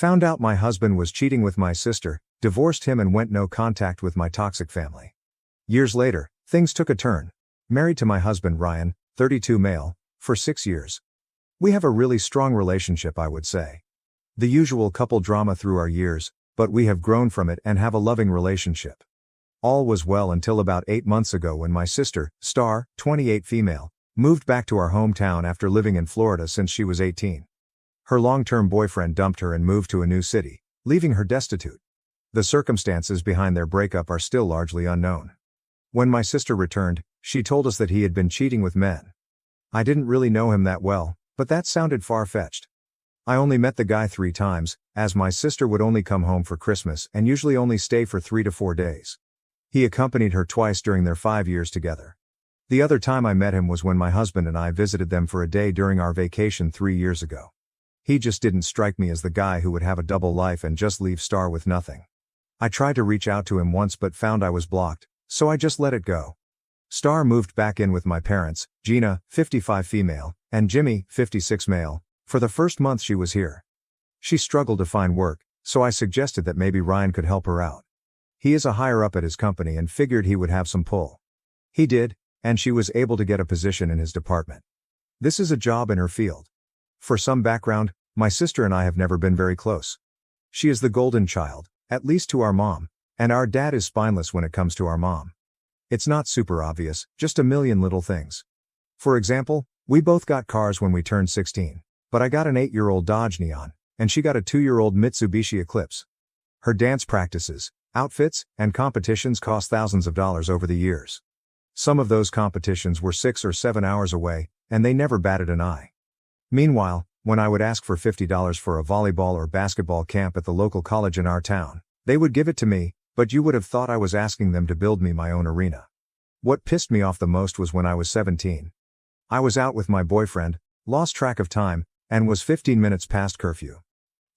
Found out my husband was cheating with my sister, divorced him and went no contact with my toxic family. Years later, things took a turn. Married to my husband Ryan, 32 male, for 6 years. We have a really strong relationship, I would say. The usual couple drama through our years, but we have grown from it and have a loving relationship. All was well until about 8 months ago when my sister, Star, 28 female, moved back to our hometown after living in Florida since she was 18. Her long-term boyfriend dumped her and moved to a new city, leaving her destitute. The circumstances behind their breakup are still largely unknown. When my sister returned, she told us that he had been cheating with men. I didn't really know him that well, but that sounded far-fetched. I only met the guy 3 times, as my sister would only come home for Christmas and usually only stay for 3 to 4 days. He accompanied her twice during their 5 years together. The other time I met him was when my husband and I visited them for a day during our vacation 3 years ago. He just didn't strike me as the guy who would have a double life and just leave Star with nothing. I tried to reach out to him once but found I was blocked, so I just let it go. Star moved back in with my parents, Gina, 55 female, and Jimmy, 56 male, for the first month she was here. She struggled to find work, so I suggested that maybe Ryan could help her out. He is a higher up at his company and figured he would have some pull. He did, and she was able to get a position in his department. This is a job in her field. For some background, my sister and I have never been very close. She is the golden child, at least to our mom, and our dad is spineless when it comes to our mom. It's not super obvious, just a million little things. For example, we both got cars when we turned 16, but I got an 8-year-old Dodge Neon, and she got a 2-year-old Mitsubishi Eclipse. Her dance practices, outfits, and competitions cost thousands of dollars over the years. Some of those competitions were 6 or 7 hours away, and they never batted an eye. Meanwhile, when I would ask for $50 for a volleyball or basketball camp at the local college in our town, they would give it to me, but you would have thought I was asking them to build me my own arena. What pissed me off the most was when I was 17. I was out with my boyfriend, lost track of time, and was 15 minutes past curfew.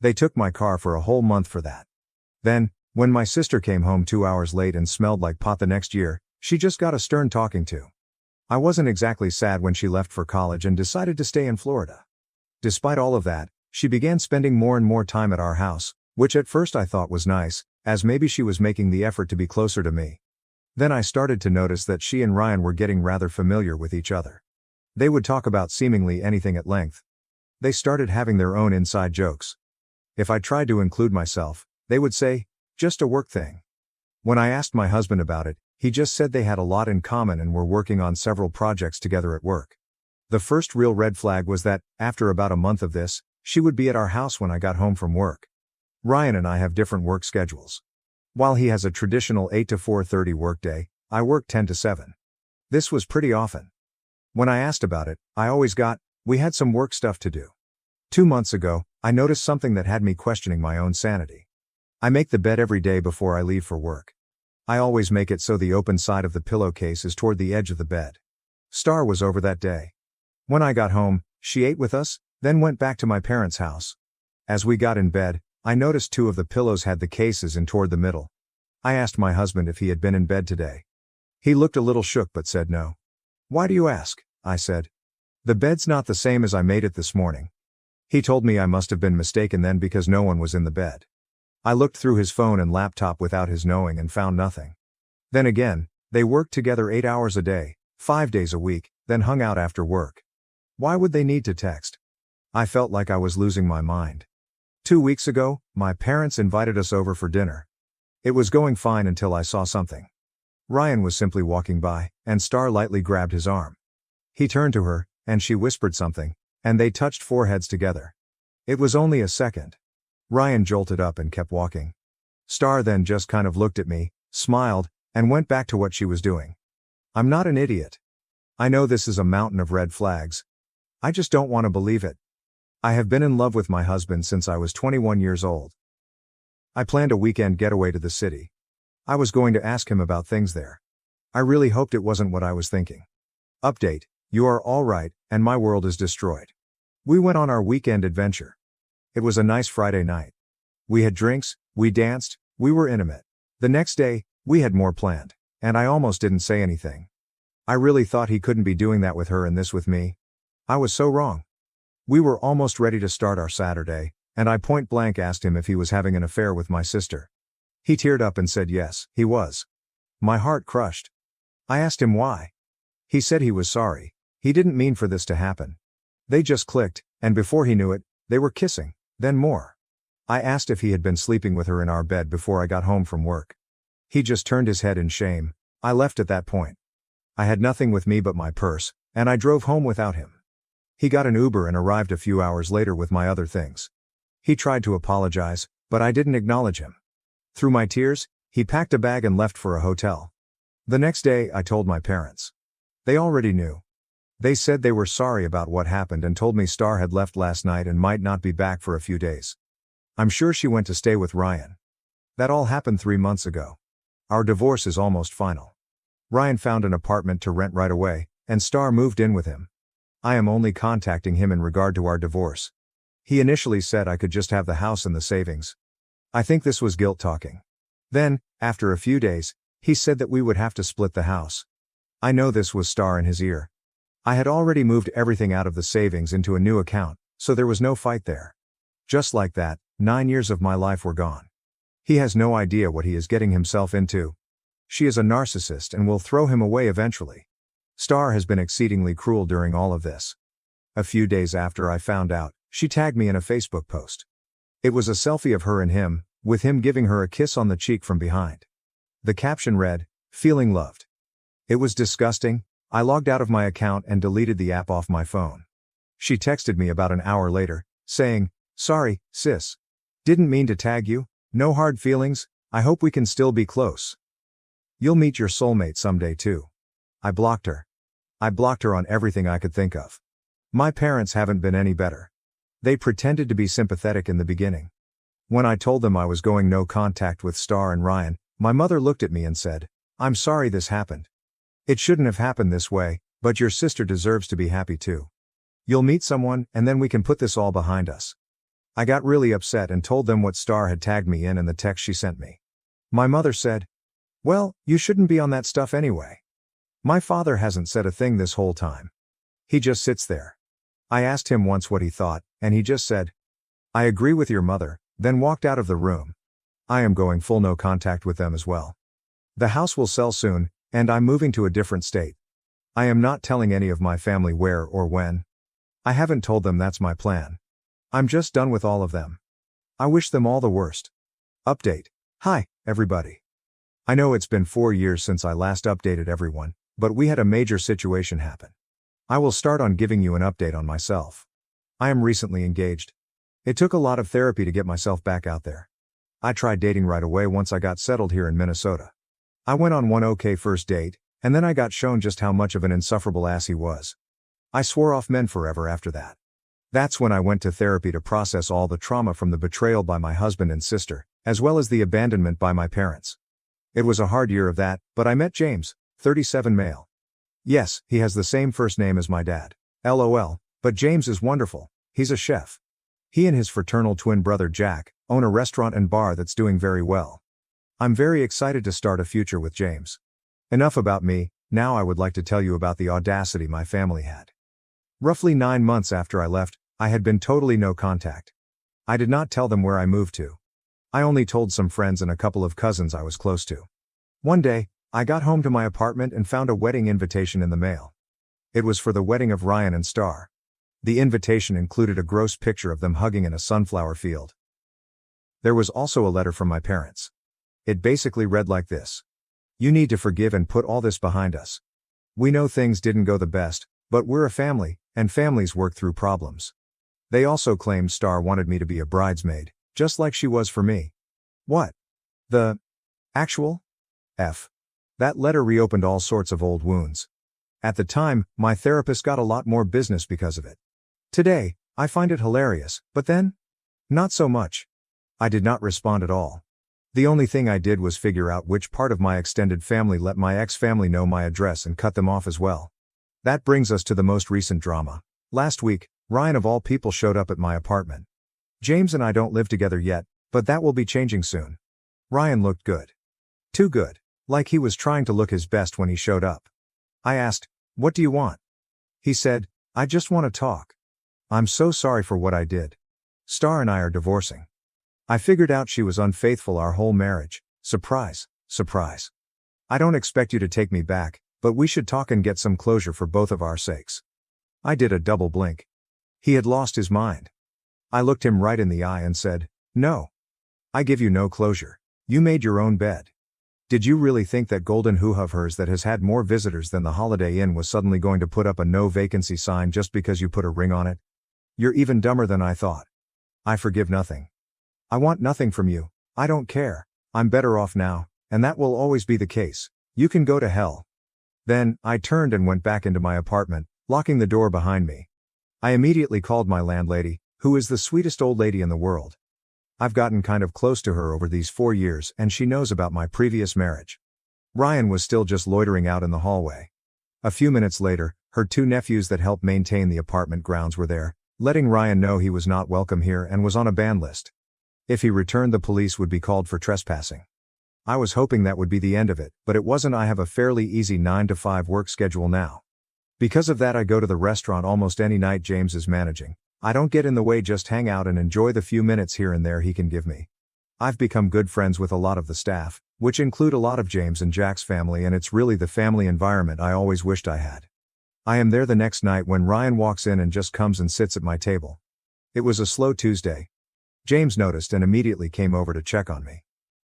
They took my car for a whole month for that. Then, when my sister came home 2 hours late and smelled like pot the next year, she just got a stern talking to. I wasn't exactly sad when she left for college and decided to stay in Florida. Despite all of that, she began spending more and more time at our house, which at first I thought was nice, as maybe she was making the effort to be closer to me. Then I started to notice that she and Ryan were getting rather familiar with each other. They would talk about seemingly anything at length. They started having their own inside jokes. If I tried to include myself, they would say, "Just a work thing." When I asked my husband about it, he just said they had a lot in common and were working on several projects together at work. The first real red flag was that, after about a month of this, she would be at our house when I got home from work. Ryan and I have different work schedules. While he has a traditional 8 to 4:30 workday, I work 10 to 7. This was pretty often. When I asked about it, I always got, "We had some work stuff to do." 2 months ago, I noticed something that had me questioning my own sanity. I make the bed every day before I leave for work. I always make it so the open side of the pillowcase is toward the edge of the bed. Star was over that day. When I got home, she ate with us, then went back to my parents' house. As we got in bed, I noticed 2 of the pillows had the cases in toward the middle. I asked my husband if he had been in bed today. He looked a little shook but said no. "Why do you ask?" I said. "The bed's not the same as I made it this morning." He told me I must have been mistaken then because no one was in the bed. I looked through his phone and laptop without his knowing and found nothing. Then again, they worked together 8 hours a day, 5 days a week, then hung out after work. Why would they need to text? I felt like I was losing my mind. 2 weeks ago, my parents invited us over for dinner. It was going fine until I saw something. Ryan was simply walking by, and Star lightly grabbed his arm. He turned to her, and she whispered something, and they touched foreheads together. It was only a second. Ryan jolted up and kept walking. Star then just kind of looked at me, smiled, and went back to what she was doing. I'm not an idiot. I know this is a mountain of red flags. I just don't want to believe it. I have been in love with my husband since I was 21 years old. I planned a weekend getaway to the city. I was going to ask him about things there. I really hoped it wasn't what I was thinking. Update: you are all right, and my world is destroyed. We went on our weekend adventure. It was a nice Friday night. We had drinks, we danced, we were intimate. The next day, we had more planned, and I almost didn't say anything. I really thought he couldn't be doing that with her and this with me. I was so wrong. We were almost ready to start our Saturday, and I point blank asked him if he was having an affair with my sister. He teared up and said yes, he was. My heart crushed. I asked him why. He said he was sorry. He didn't mean for this to happen. They just clicked, and before he knew it, they were kissing, then more. I asked if he had been sleeping with her in our bed before I got home from work. He just turned his head in shame. I left at that point. I had nothing with me but my purse, and I drove home without him. He got an Uber and arrived a few hours later with my other things. He tried to apologize, but I didn't acknowledge him. Through my tears, he packed a bag and left for a hotel. The next day, I told my parents. They already knew. They said they were sorry about what happened and told me Star had left last night and might not be back for a few days. I'm sure she went to stay with Ryan. That all happened 3 months ago. Our divorce is almost final. Ryan found an apartment to rent right away, and Star moved in with him. I am only contacting him in regard to our divorce. He initially said I could just have the house and the savings. I think this was guilt talking. Then, after a few days, he said that we would have to split the house. I know this was Star in his ear. I had already moved everything out of the savings into a new account, so there was no fight there. Just like that, 9 years of my life were gone. He has no idea what he is getting himself into. She is a narcissist and will throw him away eventually. Star has been exceedingly cruel during all of this. A few days after I found out, she tagged me in a Facebook post. It was a selfie of her and him, with him giving her a kiss on the cheek from behind. The caption read, "Feeling loved." It was disgusting. I logged out of my account and deleted the app off my phone. She texted me about an hour later, saying, "Sorry, sis. Didn't mean to tag you. No hard feelings. I hope we can still be close. You'll meet your soulmate someday too." I blocked her. I blocked her on everything I could think of. My parents haven't been any better. They pretended to be sympathetic in the beginning. When I told them I was going no contact with Star and Ryan, my mother looked at me and said, "I'm sorry this happened. It shouldn't have happened this way, but your sister deserves to be happy too. You'll meet someone and then we can put this all behind us." I got really upset and told them what Star had tagged me in and the text she sent me. My mother said, "Well, you shouldn't be on that stuff anyway." My father hasn't said a thing this whole time. He just sits there. I asked him once what he thought, and he just said, "I agree with your mother," then walked out of the room. I am going full no contact with them as well. The house will sell soon, and I'm moving to a different state. I am not telling any of my family where or when. I haven't told them that's my plan. I'm just done with all of them. I wish them all the worst. Update. Hi, everybody. I know it's been 4 years since I last updated everyone, but we had a major situation happen. I will start on giving you an update on myself. I am recently engaged. It took a lot of therapy to get myself back out there. I tried dating right away once I got settled here in Minnesota. I went on one okay first date, and then I got shown just how much of an insufferable ass he was. I swore off men forever after that. That's when I went to therapy to process all the trauma from the betrayal by my husband and sister, as well as the abandonment by my parents. It was a hard year of that, but I met James, 37 male. Yes, he has the same first name as my dad. LOL, but James is wonderful. He's a chef. He and his fraternal twin brother Jack own a restaurant and bar that's doing very well. I'm very excited to start a future with James. Enough about me, now I would like to tell you about the audacity my family had. Roughly 9 months after I left, I had been totally no contact. I did not tell them where I moved to. I only told some friends and a couple of cousins I was close to. One day, I got home to my apartment and found a wedding invitation in the mail. It was for the wedding of Ryan and Star. The invitation included a gross picture of them hugging in a sunflower field. There was also a letter from my parents. It basically read like this. "You need to forgive and put all this behind us. We know things didn't go the best, but we're a family, and families work through problems." They also claimed Star wanted me to be a bridesmaid, just like she was for me. What? The actual F. That letter reopened all sorts of old wounds. At the time, my therapist got a lot more business because of it. Today, I find it hilarious, but then? Not so much. I did not respond at all. The only thing I did was figure out which part of my extended family let my ex-family know my address and cut them off as well. That brings us to the most recent drama. Last week, Ryan of all people showed up at my apartment. James and I don't live together yet, but that will be changing soon. Ryan looked good. Too good. Like he was trying to look his best when he showed up. I asked, "What do you want?" He said, "I just want to talk. I'm so sorry for what I did. Star and I are divorcing. I figured out she was unfaithful our whole marriage. Surprise, surprise. I don't expect you to take me back, but we should talk and get some closure for both of our sakes. I did a double blink. He had lost his mind. I looked him right in the eye and said, "No. I give you no closure. You made your own bed. Did you really think that golden hoo-ha of hers that has had more visitors than the Holiday Inn was suddenly going to put up a no vacancy sign just because you put a ring on it? You're even dumber than I thought. I forgive nothing. I want nothing from you. I don't care. I'm better off now, and that will always be the case. You can go to hell." Then, I turned and went back into my apartment, locking the door behind me. I immediately called my landlady, who is the sweetest old lady in the world. I've gotten kind of close to her over these 4 years and she knows about my previous marriage. Ryan was still just loitering out in the hallway. A few minutes later, her 2 nephews that helped maintain the apartment grounds were there, letting Ryan know he was not welcome here and was on a ban list. If he returned, the police would be called for trespassing. I was hoping that would be the end of it, but it wasn't. I have a fairly easy 9 to 5 work schedule now. Because of that, I go to the restaurant almost any night James is managing. I don't get in the way, just hang out and enjoy the few minutes here and there he can give me. I've become good friends with a lot of the staff, which include a lot of James and Jack's family, and it's really the family environment I always wished I had. I am there the next night when Ryan walks in and just comes and sits at my table. It was a slow Tuesday. James noticed and immediately came over to check on me.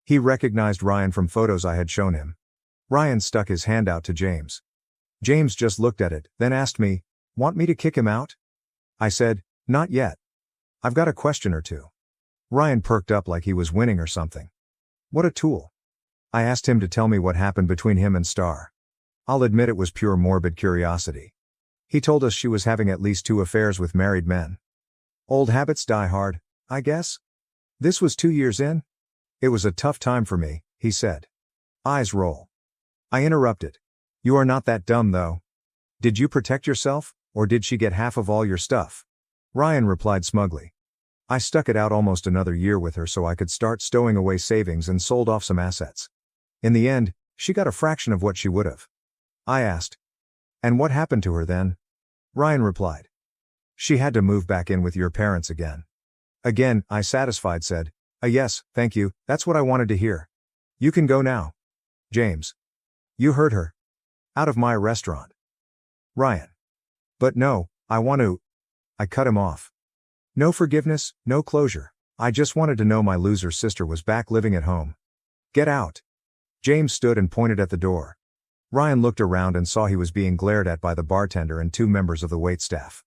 He recognized Ryan from photos I had shown him. Ryan stuck his hand out to James. James just looked at it, then asked me, "Want me to kick him out?" I said, "Not yet. I've got a question or two." Ryan perked up like he was winning or something. "What a tool." I asked him to tell me what happened between him and Star. I'll admit it was pure morbid curiosity. He told us she was having at least 2 affairs with married men. Old habits die hard, I guess. This was 2 years in. It was a tough time for me, he said. Eyes roll. I interrupted. "You are not that dumb though. Did you protect yourself, or did she get half of all your stuff?" Ryan replied smugly. "I stuck it out almost another year with her so I could start stowing away savings and sold off some assets. In the end, she got a fraction of what she would have." I asked, "And what happened to her then?" Ryan replied, "She had to move back in with your parents again." Again, I satisfied said, Yes, thank you, that's what I wanted to hear. You can go now." James. "You heard her. Out of my restaurant." Ryan. "But no, I want to." I cut him off. "No forgiveness, no closure. I just wanted to know my loser sister was back living at home. Get out." James stood and pointed at the door. Ryan looked around and saw he was being glared at by the bartender and 2 members of the waitstaff.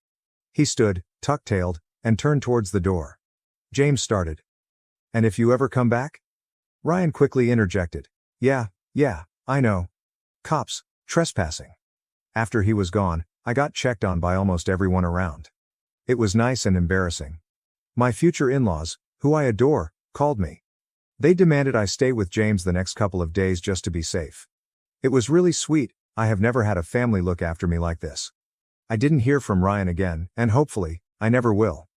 He stood, tuck-tailed, and turned towards the door. James started. "And if you ever come back?" Ryan quickly interjected. Yeah, I know. Cops, trespassing." After he was gone, I got checked on by almost everyone around. It was nice and embarrassing. My future in-laws, who I adore, called me. They demanded I stay with James the next couple of days just to be safe. It was really sweet. I have never had a family look after me like this. I didn't hear from Ryan again, and hopefully, I never will.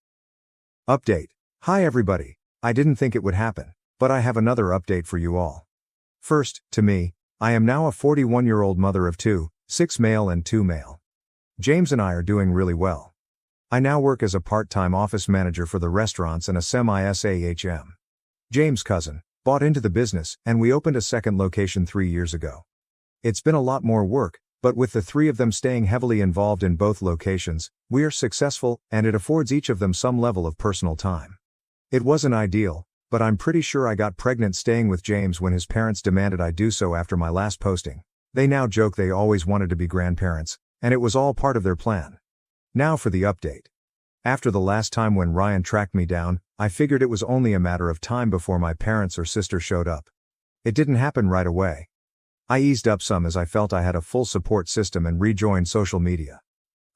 Update. Hi everybody. I didn't think it would happen, but I have another update for you all. First, to me, I am now a 41-year-old mother of 2, 6 male and 2 male. James and I are doing really well. I now work as a part-time office manager for the restaurants and a semi-SAHM. James' cousin bought into the business, and we opened a second location 3 years ago. It's been a lot more work, but with the 3 of them staying heavily involved in both locations, we are successful, and it affords each of them some level of personal time. It wasn't ideal, but I'm pretty sure I got pregnant staying with James when his parents demanded I do so after my last posting. They now joke they always wanted to be grandparents, and it was all part of their plan. Now for the update. After the last time when Ryan tracked me down, I figured it was only a matter of time before my parents or sister showed up. It didn't happen right away. I eased up some as I felt I had a full support system and rejoined social media.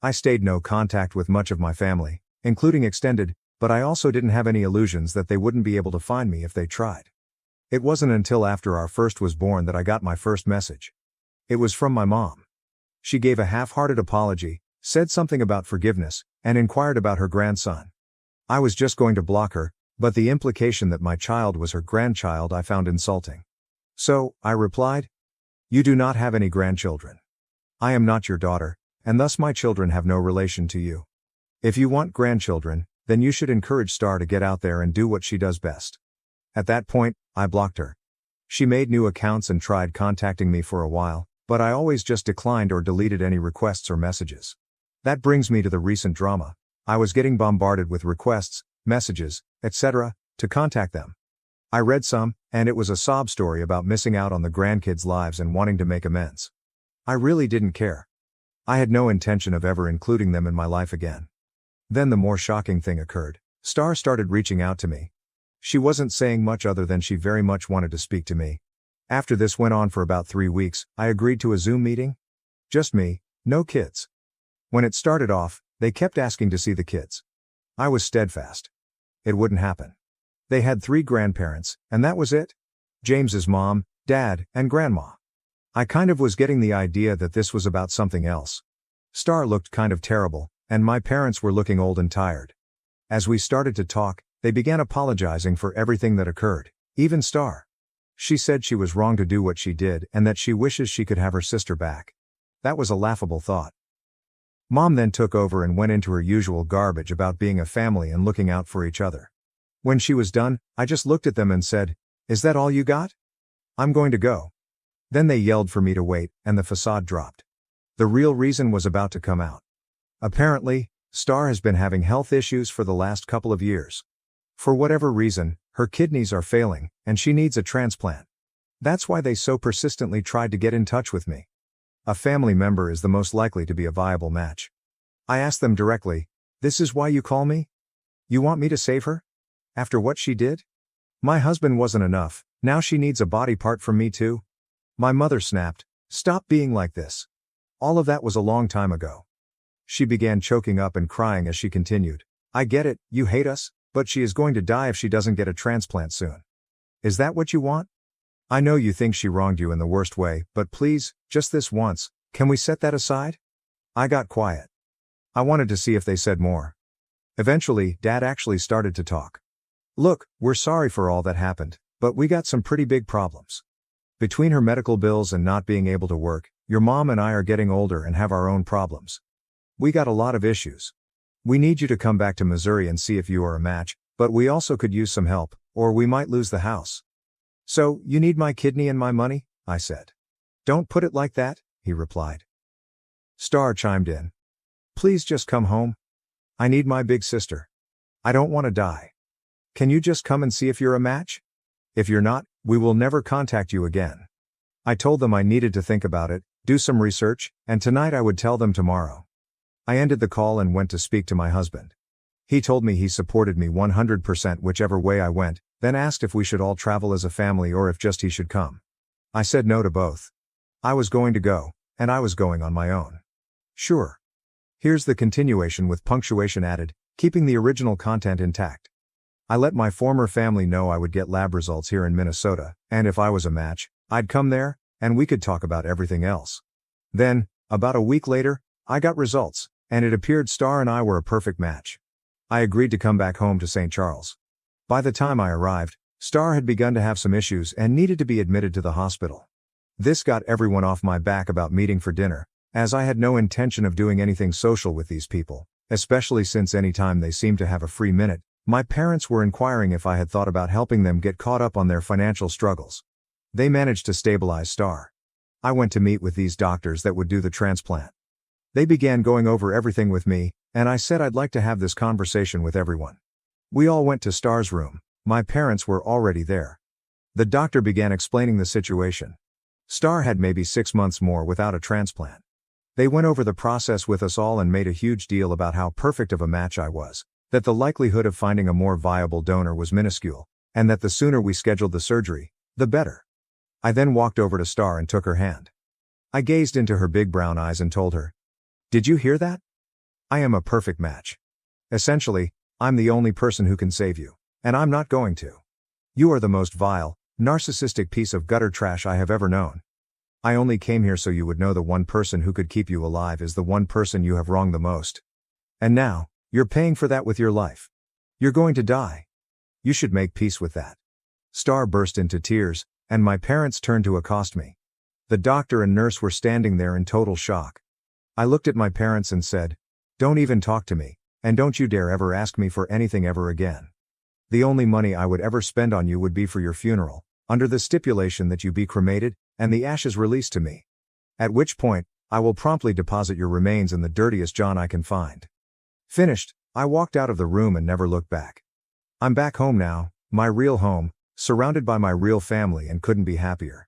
I stayed no contact with much of my family, including extended, but I also didn't have any illusions that they wouldn't be able to find me if they tried. It wasn't until after our first was born that I got my first message. It was from my mom. She gave a half-hearted apology, said something about forgiveness, and inquired about her grandson. I was just going to block her, but the implication that my child was her grandchild I found insulting. So, I replied, "You do not have any grandchildren. I am not your daughter, and thus my children have no relation to you. If you want grandchildren, then you should encourage Star to get out there and do what she does best. At that point, I blocked her. She made new accounts and tried contacting me for a while, but I always just declined or deleted any requests or messages. That brings me to the recent drama. I was getting bombarded with requests, messages, etc., to contact them. I read some, and it was a sob story about missing out on the grandkids' lives and wanting to make amends. I really didn't care. I had no intention of ever including them in my life again. Then the more shocking thing occurred. Star started reaching out to me. She wasn't saying much other than she very much wanted to speak to me. After this went on for about 3 weeks, I agreed to a Zoom meeting. Just me, no kids. When it started off, they kept asking to see the kids. I was steadfast. It wouldn't happen. They had 3 grandparents, and that was it. James's mom, dad, and grandma. I kind of was getting the idea that this was about something else. Star looked kind of terrible, and my parents were looking old and tired. As we started to talk, they began apologizing for everything that occurred, even Star. She said she was wrong to do what she did and that she wishes she could have her sister back. That was a laughable thought. Mom then took over and went into her usual garbage about being a family and looking out for each other. When she was done, I just looked at them and said, "Is that all you got? I'm going to go." Then they yelled for me to wait, and the facade dropped. The real reason was about to come out. Apparently, Star has been having health issues for the last couple of years. For whatever reason, her kidneys are failing, and she needs a transplant. That's why they so persistently tried to get in touch with me. A family member is the most likely to be a viable match. I asked them directly, "This is why you call me? You want me to save her? After what she did? My husband wasn't enough, now she needs a body part from me too?" My mother snapped, "Stop being like this. All of that was a long time ago." She began choking up and crying as she continued, "I get it, you hate us, but she is going to die if she doesn't get a transplant soon. Is that what you want? I know you think she wronged you in the worst way, but please, just this once, can we set that aside?" I got quiet. I wanted to see if they said more. Eventually, Dad actually started to talk. "Look, we're sorry for all that happened, but we got some pretty big problems. Between her medical bills and not being able to work, your mom and I are getting older and have our own problems. We got a lot of issues. We need you to come back to Missouri and see if you are a match, but we also could use some help, or we might lose the house." "So, you need my kidney and my money?" I said. "Don't put it like that," he replied. Star chimed in. "Please just come home. I need my big sister. I don't want to die. Can you just come and see if you're a match? If you're not, we will never contact you again." I told them I needed to think about it, do some research, and tonight I would tell them tomorrow. I ended the call and went to speak to my husband. He told me he supported me 100% whichever way I went, then asked if we should all travel as a family or if just he should come. I said no to both. I was going to go, and I was going on my own. Sure. Here's the continuation with punctuation added, keeping the original content intact. I let my former family know I would get lab results here in Minnesota, and if I was a match, I'd come there, and we could talk about everything else. Then, about a week later, I got results, and it appeared Star and I were a perfect match. I agreed to come back home to St. Charles. By the time I arrived, Star had begun to have some issues and needed to be admitted to the hospital. This got everyone off my back about meeting for dinner, as I had no intention of doing anything social with these people, especially since any time they seemed to have a free minute, my parents were inquiring if I had thought about helping them get caught up on their financial struggles. They managed to stabilize Star. I went to meet with these doctors that would do the transplant. They began going over everything with me, and I said I'd like to have this conversation with everyone. We all went to Star's room. My parents were already there. The doctor began explaining the situation. Star had maybe 6 months more without a transplant. They went over the process with us all and made a huge deal about how perfect of a match I was, that the likelihood of finding a more viable donor was minuscule, and that the sooner we scheduled the surgery, the better. I then walked over to Star and took her hand. I gazed into her big brown eyes and told her, "Did you hear that? I am a perfect match. Essentially, I'm the only person who can save you, and I'm not going to. You are the most vile, narcissistic piece of gutter trash I have ever known. I only came here so you would know the one person who could keep you alive is the one person you have wronged the most. And now, you're paying for that with your life. You're going to die. You should make peace with that." Star burst into tears, and my parents turned to accost me. The doctor and nurse were standing there in total shock. I looked at my parents and said, "Don't even talk to me, And don't you dare ever ask me for anything ever again. The only money I would ever spend on you would be for your funeral, under the stipulation that you be cremated, and the ashes released to me. At which point, I will promptly deposit your remains in the dirtiest John I can find." Finished, I walked out of the room and never looked back. I'm back home now, my real home, surrounded by my real family, and couldn't be happier.